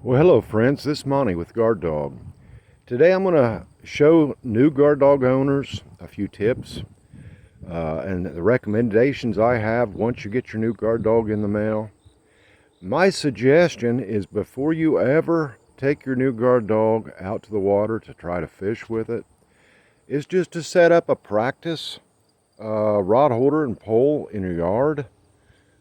Well, hello friends, this is Monty with Guard Dog. Today I'm going to show new guard dog owners a few tips and the recommendations I have once you get your new guard dog in the mail. My suggestion is before you ever take your new guard dog out to the water to try to fish with it, is just to set up a practice rod holder and pole in your yard,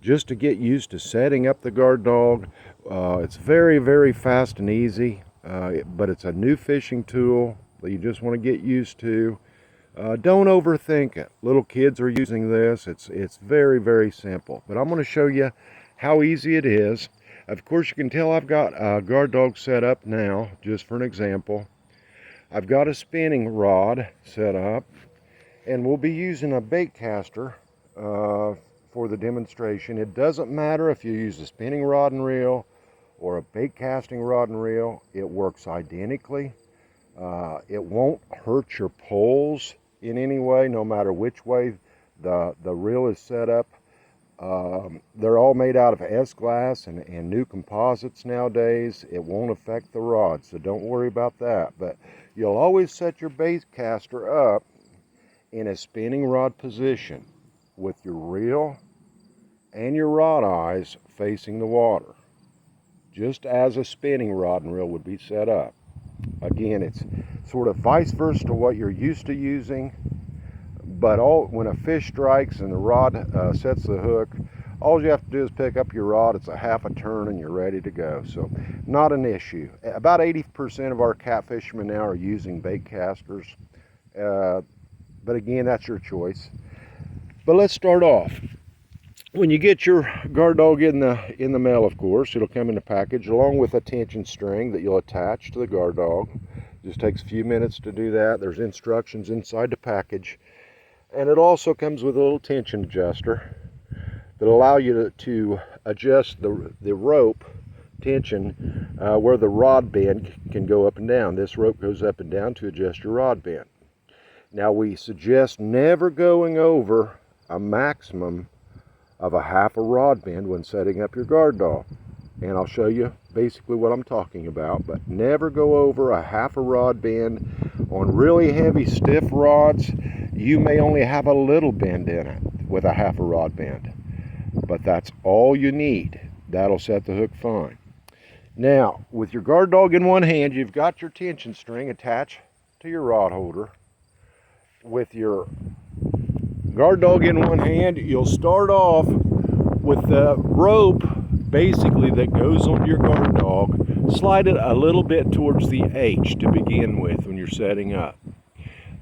just to get used to setting up the guard dog. It's very fast and easy, but it's a new fishing tool that you just want to get used to. Don't overthink it. Little kids are using this. It's very simple, but I'm going to show you how easy it is. Of course, you can tell I've got a guard dog set up now, just for an example. I've got a spinning rod set up, and we'll be using a bait caster for the demonstration. It doesn't matter if you use a spinning rod and reel or a bait casting rod and reel. It works identically. It won't hurt your poles in any way, no matter which way the reel is set up. They're all made out of S-glass and new composites nowadays. It won't affect the rod, so don't worry about that. But you'll always set your bait caster up in a spinning rod position with your reel and your rod eyes facing the water, just as a spinning rod and reel would be set up. Again, it's sort of vice versa to what you're used to using, but when a fish strikes and the rod sets the hook, all you have to do is pick up your rod. It's a half a turn and you're ready to go. So not an issue. About 80% of our catfishermen now are using bait casters, but again, that's your choice. But let's start off. When you get your guard dog in the mail, of course, it'll come in a package along with a tension string that you'll attach to the guard dog. Just takes a few minutes to do that. There's instructions inside the package, and it also comes with a little tension adjuster that allow you to adjust the rope tension where the rod bend can go up and down. This rope goes up and down to adjust your rod bend. Now, we suggest never going over a maximum of a half a rod bend when setting up your guard dog, and I'll show you basically what I'm talking about. But never go over a half a rod bend. On really heavy stiff rods, you may only have a little bend in it with a half a rod bend, but that's all you need. That'll set the hook fine. Now, with your guard dog in one hand, you've got your tension string attached to your rod holder. With your guard dog in one hand, you'll start off with the rope basically that goes on your guard dog. Slide it a little bit towards the H to begin with when you're setting up.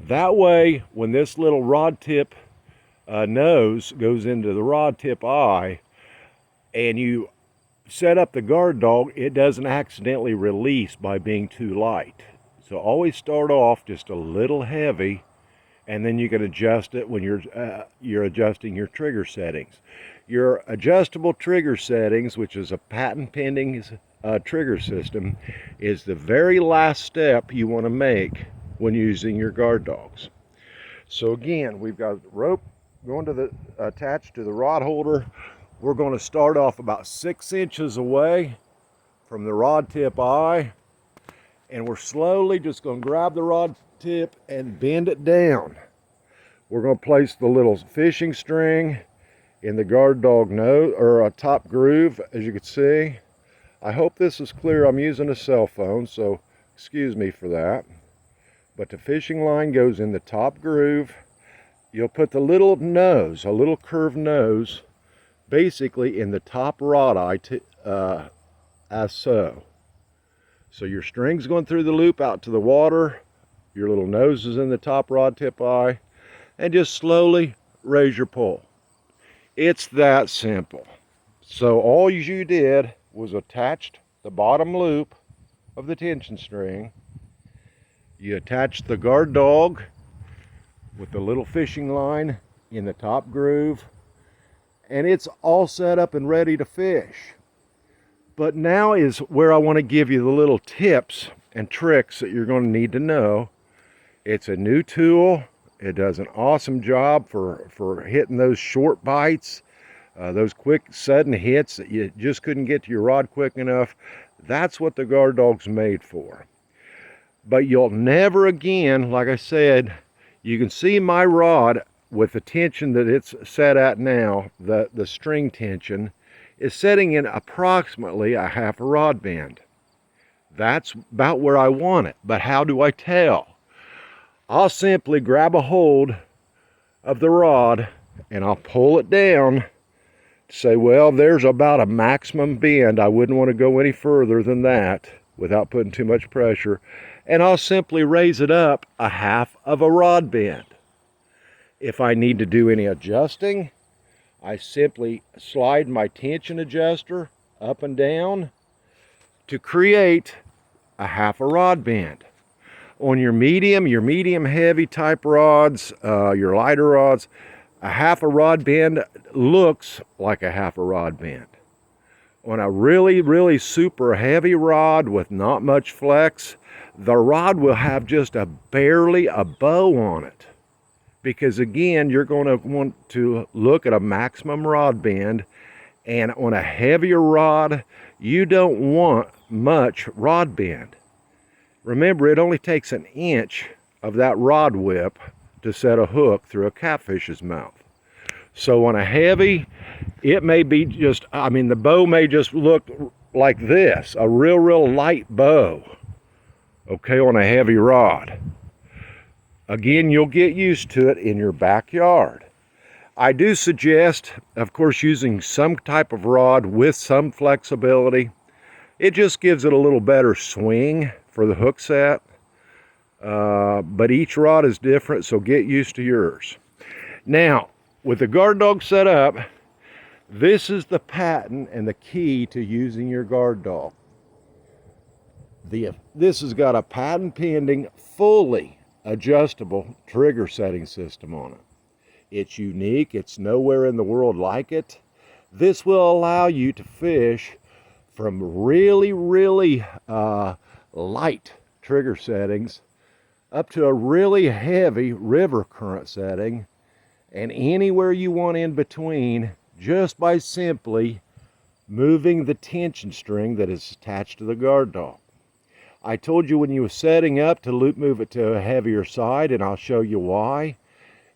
That way, when this little rod tip nose goes into the rod tip eye and you set up the guard dog, it doesn't accidentally release by being too light. So always start off just a little heavy, and then you can adjust it when you're adjusting your trigger settings. Your adjustable trigger settings, which is a patent pending trigger system, is the very last step you want to make when using your guard dogs. So again, we've got the rope going to attached to the rod holder. We're going to start off about 6 inches away from the rod tip eye, and we're slowly just going to grab the rod tip and bend it down. We're going to place the little fishing string in the guard dog nose, or a top groove, as you can see. I hope this is clear. I'm using a cell phone, so excuse me for that. But the fishing line goes in the top groove. You'll put the little nose, a little curved nose, basically in the top rod eye, as so. So your string's going through the loop out to the water. Your little nose is in the top rod tip eye, and just slowly raise your pole. It's that simple. So all you did was attached the bottom loop of the tension string. You attached the guard dog with the little fishing line in the top groove, and it's all set up and ready to fish. But now is where I want to give you the little tips and tricks that you're going to need to know. It's a new tool. It does an awesome job for hitting those short bites, those quick sudden hits that you just couldn't get to your rod quick enough. That's what the Guard Dog's made for. But you'll never again, like I said, you can see my rod with the tension that it's set at now, the string tension, is setting in approximately a half a rod bend. That's about where I want it. But how do I tell? I'll simply grab a hold of the rod and I'll pull it down to say, well, there's about a maximum bend. I wouldn't want to go any further than that without putting too much pressure. And I'll simply raise it up a half of a rod bend. If I need to do any adjusting, I simply slide my tension adjuster up and down to create a half a rod bend. On your medium heavy type rods, your lighter rods, a half a rod bend looks like a half a rod bend. On a really super heavy rod with not much flex, the rod will have just barely a bow on it. Because again, you're going to want to look at a maximum rod bend, and on a heavier rod, you don't want much rod bend. Remember, it only takes an inch of that rod whip to set a hook through a catfish's mouth. So on a heavy, it may be just, the bow may just look like this, a real light bow, okay, on a heavy rod. Again, you'll get used to it in your backyard. I do suggest, of course, using some type of rod with some flexibility. It just gives it a little better swing for the hook set. But each rod is different, so get used to yours. Now, with the Guard Dog set up, this is the patent and the key to using your Guard Dog. This has got a patent pending, fully adjustable trigger setting system on it. It's unique. It's nowhere in the world like it. This will allow you to fish from really light trigger settings up to a really heavy river current setting, and anywhere you want in between, just by simply moving the tension string that is attached to the Guard Dog. I told you when you were setting up to loop move it to a heavier side, and I'll show you why.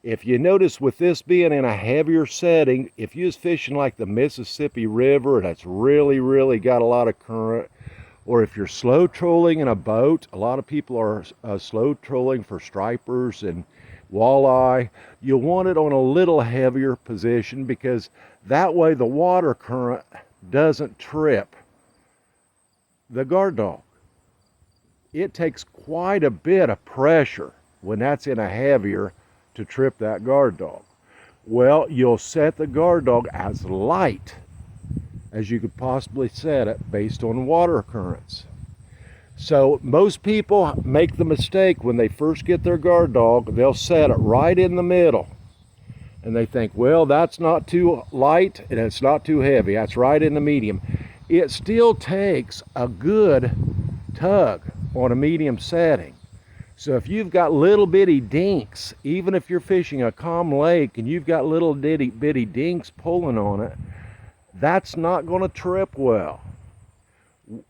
If you notice, with this being in a heavier setting, if you're fishing like the Mississippi River that's really got a lot of current, or if you're slow trolling in a boat, a lot of people are slow trolling for stripers and walleye, you'll want it on a little heavier position, because that way the water current doesn't trip the Guard Dog. It takes quite a bit of pressure when that's in a heavier to trip that Guard Dog. Well, you'll set the Guard Dog as light as you could possibly set it based on water currents. So most people make the mistake when they first get their Guard Dog, they'll set it right in the middle. And they think, well, that's not too light and it's not too heavy. That's right in the medium. It still takes a good tug on a medium setting. So if you've got little bitty dinks, even if you're fishing a calm lake and you've got little bitty dinks pulling on it, that's not going to trip well.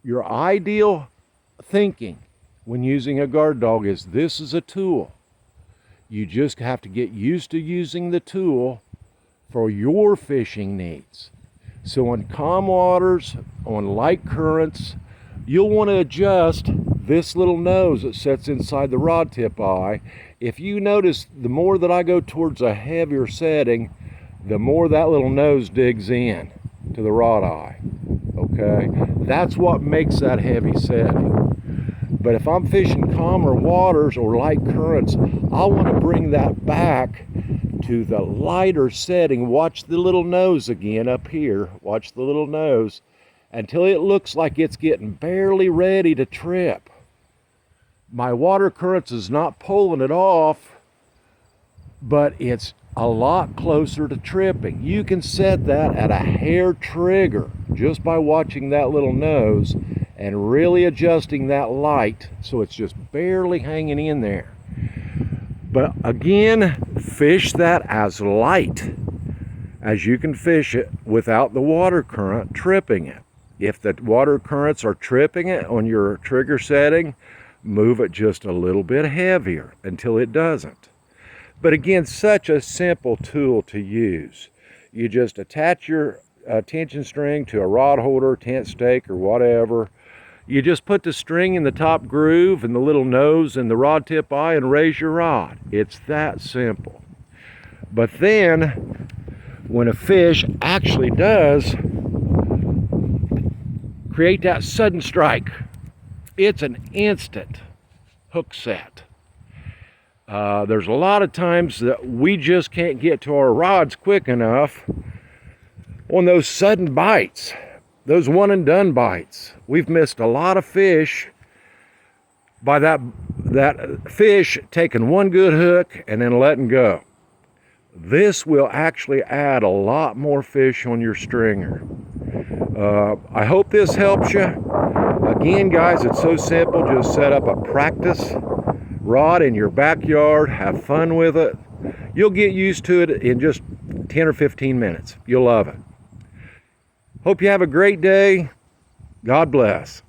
Your ideal thinking when using a Guard Dog is, this is a tool. You just have to get used to using the tool for your fishing needs. So on calm waters, on light currents, you'll want to adjust this little nose that sits inside the rod tip eye. If you notice, the more that I go towards a heavier setting, the more that little nose digs in to the rod eye. Okay, that's what makes that heavy setting. But if I'm fishing calmer waters or light currents, I'll want to bring that back to the lighter setting. Watch the little nose again up here. Watch the little nose until it looks like it's getting barely ready to trip. My water currents is not pulling it off, but it's a lot closer to tripping. You can set that at a hair trigger just by watching that little nose and really adjusting that light so it's just barely hanging in there. But again, fish that as light as you can fish it without the water current tripping it. If the water currents are tripping it on your trigger setting, move it just a little bit heavier until it doesn't. But again, such a simple tool to use. You just attach your tension string to a rod holder, tent stake, or whatever. You just put the string in the top groove and the little nose and the rod tip eye and raise your rod. It's that simple. But then, when a fish actually does create that sudden strike, it's an instant hook set. There's a lot of times that we just can't get to our rods quick enough on those sudden bites, those one and done bites. We've missed a lot of fish by that fish taking one good hook and then letting go. This will actually add a lot more fish on your stringer. I hope this helps you. Again, guys, it's so simple. Just set up a practice rod in your backyard. Have fun with it. You'll get used to it in just 10 or 15 minutes. You'll love it. Hope you have a great day. God bless.